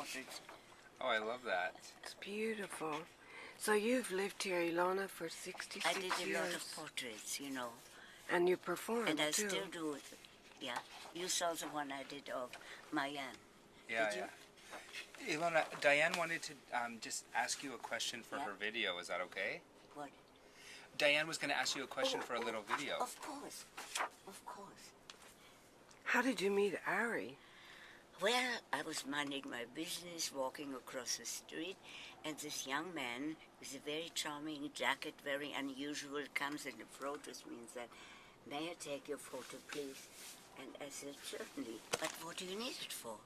portraits. Oh, I love that. It's beautiful. So you've lived here, Ilona, for 66 years. I did a lot of portraits, you know. And you perform, and I too. still do it. Yeah. You saw the one I did of Mayan. Yeah, Did you? yeah. Ilona, Diane wanted to just ask you a question for Yeah. her video. Is that okay? What? Diane was going to ask you a question for a little video. Of course. Of course. How did you meet Ari? Well, I was minding my business, walking across the street, and this young man with a very charming jacket, very unusual, comes and approaches me and said, "May I take your photo, please?" And I said, "Certainly, but what do you need it for?"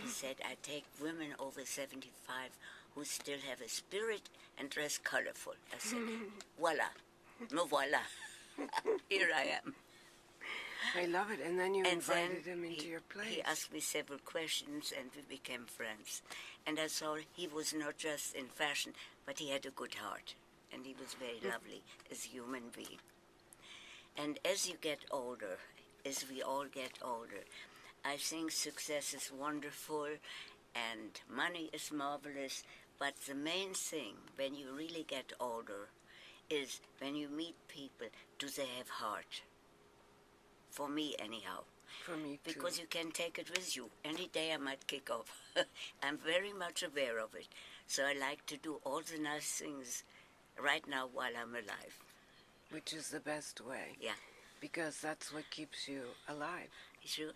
He said, "I take women over 75 who still have a spirit and dress colorful." I said, "Voila, no voila, here I am." I love it. And then you And invited then him into your place. He asked me several questions, and we became friends. And I saw he was not just in fashion, but he had a good heart, and he was very lovely as a human being. And as you get older, as we all get older, I think success is wonderful, and money is marvelous. But the main thing, when you really get older, is when you meet people, do they have heart? For me, anyhow. For me, too. Because you can take it with you. Any day I might kick off. I'm very much aware of it. So I like to do all the nice things right now while I'm alive. Which is the best way. Yeah. Because that's what keeps you alive. Sure.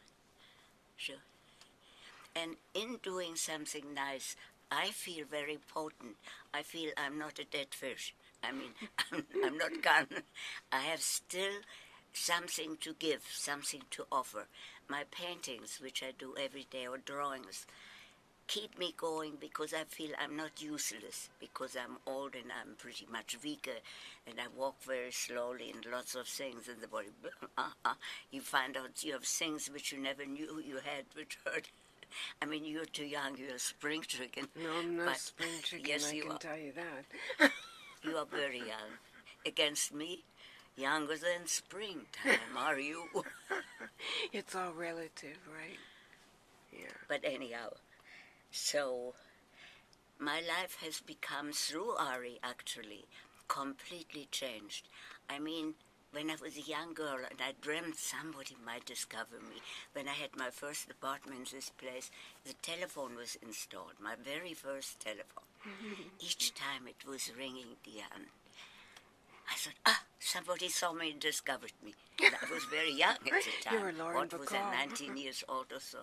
Sure. And in doing something nice, I feel very potent. I feel I'm not a dead fish. I mean, I'm not gone. I have still something to give, something to offer. My paintings, which I do every day, or drawings, keep me going because I feel I'm not useless, because I'm old and I'm pretty much weaker, and I walk very slowly and lots of things in the body. You find out you have things which you never knew you had, which hurt. I mean, you're too young, you're spring chicken. No, I'm not but spring chicken, yes, I you can are. tell you that. You are very young. Against me, younger than springtime, are you? It's all relative, right? Yeah. But anyhow, so my life has become, through Ari actually, completely changed. I mean, when I was a young girl and I dreamt somebody might discover me, when I had my first apartment in this place, the telephone was installed, my very first telephone. Each time it was ringing, Diane. I thought, somebody saw me and discovered me. And I was very young at the time. You were Lauren What was I, Bacall. 19 years old or so?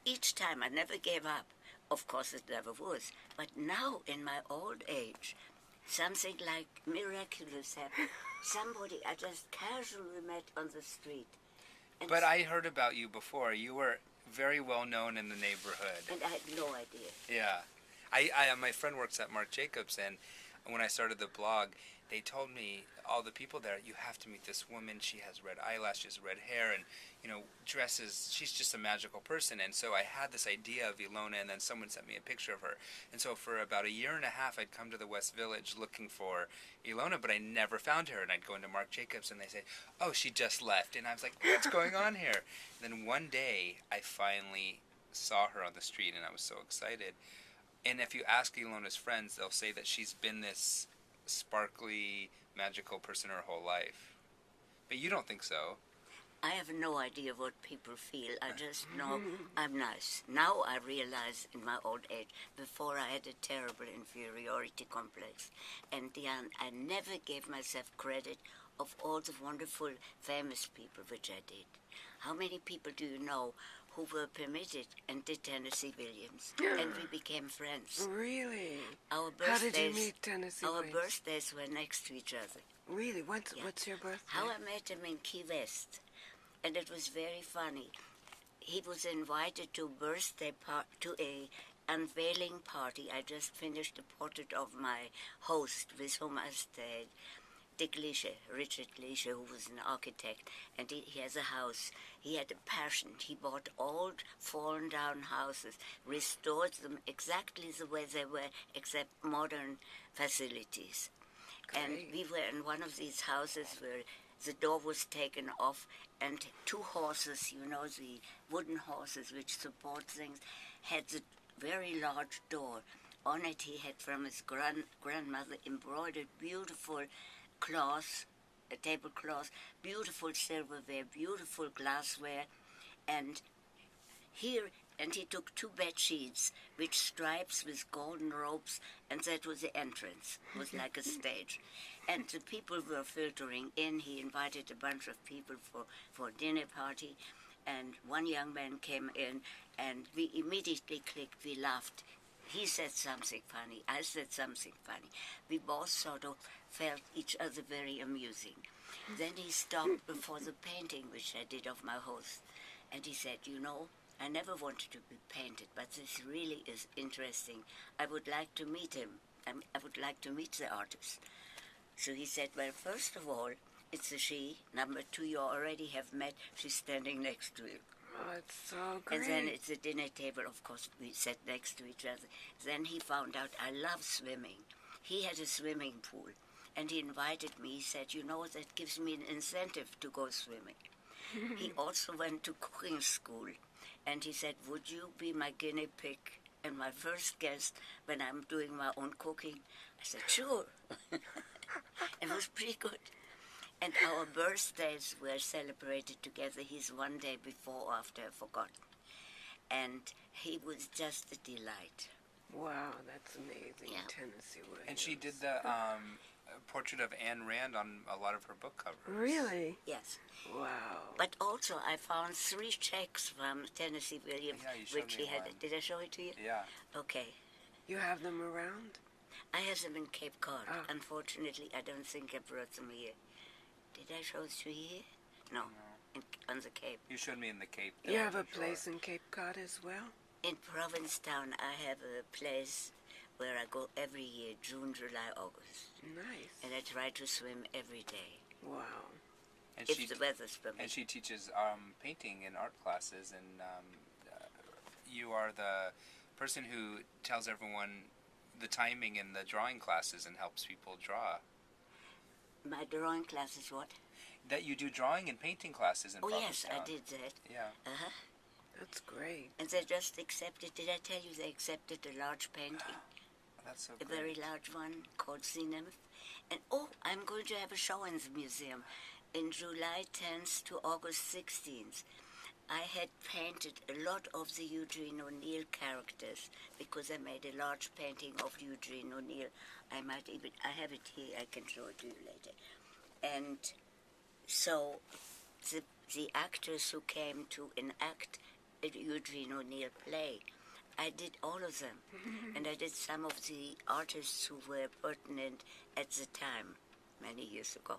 Each time I never gave up. Of course it never was. But now, in my old age, something like miraculous happened. Somebody I just casually met on the street. And But I heard about you before. You were very well known in the neighborhood. And I had no idea. Yeah. My friend works at Marc Jacobs, and when I started the blog, they told me, all the people there, you have to meet this woman. She has red eyelashes, red hair, and, dresses. She's just a magical person. And so I had this idea of Ilona, and then someone sent me a picture of her. And so for about a year and a half, I'd come to the West Village looking for Ilona, but I never found her. And I'd go into Marc Jacobs, and they say, "Oh, she just left." And I was like, "What's going on here?" And then one day, I finally saw her on the street, and I was so excited. And if you ask Ilona's friends, they'll say that she's been this sparkly, magical person her whole life. But you don't think so. I have no idea what people feel. I just know I'm nice. Now I realize in my old age, before I had a terrible inferiority complex. And Diane, I never gave myself credit of all the wonderful, famous people which I did. How many people do you know who were permitted and did Tennessee Williams? And we became friends. Really? Our How did you birthdays, meet Tennessee our Williams? birthdays were next to each other. Really? Yeah. What's your birthday? How I met him in Key West. And it was very funny. He was invited to a unveiling party. I just finished a portrait of my host with whom I stayed, Richard Gleischer, who was an architect, and he has a house. He had a passion. He bought old, fallen down houses, restored them exactly the way they were, except modern facilities. Great. And we were in one of these houses where the door was taken off, and two horses, the wooden horses which support things, had the very large door. On it he had from his grandmother embroidered beautiful cloth, a tablecloth, beautiful silverware, beautiful glassware, and here, and he took 2 bed sheets with stripes with golden ropes, and that was the entrance. It was like a stage. And the people were filtering in. He invited a bunch of people for a dinner party, and one young man came in, and we immediately clicked. We laughed. He said something funny. I said something funny. We both sort of felt each other very amusing. Then he stopped before the painting which I did of my host, and he said, "You know, I never wanted to be painted, but this really is interesting. I would like to meet him. I would like to meet the artist." So he said, "Well, first of all, it's a she. Number 2, you already have met. She's standing next to you." Oh, it's so great. And then it's a dinner table. Of course, we sat next to each other. Then he found out I love swimming. He had a swimming pool, and he invited me. He said, "You know, that gives me an incentive to go swimming." He also went to cooking school, and he said, "Would you be my guinea pig and my first guest when I'm doing my own cooking?" I said, "Sure." It was pretty good. And our birthdays were celebrated together. He's one day before or after, I've forgotten. And he was just a delight. Wow, that's amazing. Yeah. Tennessee Williams. And she did the portrait of Anne Rand on a lot of her book covers. Really? Yes. Wow. But also I found 3 checks from Tennessee Williams, Yeah, you showed which me he had. one. Did I show it to you? Yeah. Okay. You have them around? I have them in Cape Cod. Oh. Unfortunately, I don't think I brought them here. Did I show it to you here? No. On the Cape. You showed me in the Cape. You have a on the shore. place in Cape Cod as well? In Provincetown, I have a place where I go every year, June, July, August. Nice. And I try to swim every day, Wow. And if she the weather's permitting. and she teaches painting and art classes, and you are the person who tells everyone the timing in the drawing classes and helps people draw. My drawing class is what? That you do drawing and painting classes in Oh, yes, Provincetown. I did that. Yeah. Uh-huh. That's great. And they just accepted, did I tell you they accepted a large painting? That's so A great. very large one called Sea Nymph. And, oh, I'm going to have a show in the museum in July 10th to August 16th. I had painted a lot of the Eugene O'Neill characters because I made a large painting of Eugene O'Neill. I have it here, I can show it to you later. And so the actors who came to enact a Eugene O'Neill play, I did all of them. And I did some of the artists who were pertinent at the time, many years ago.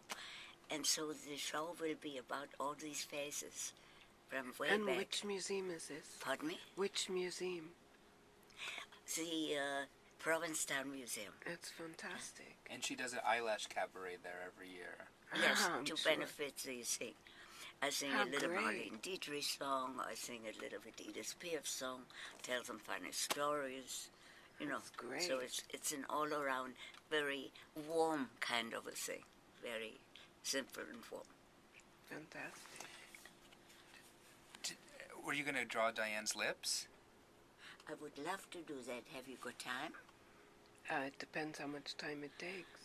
And so the show will be about all these faces from way And back. which museum is this? Pardon me? Which museum? The Provincetown Museum. It's fantastic. And she does an eyelash cabaret there every year. Yes, I'm to sure. benefit the thing. I sing How a little great. Marlene Dietrich song. I sing a little bit Edith Piaf song. Tell them funny stories. You know. That's great. So it's an all-around, very warm kind of a thing. Very simple and warm. Fantastic. Were you going to draw Diane's lips? I would love to do that. Have you got time? It depends how much time it takes.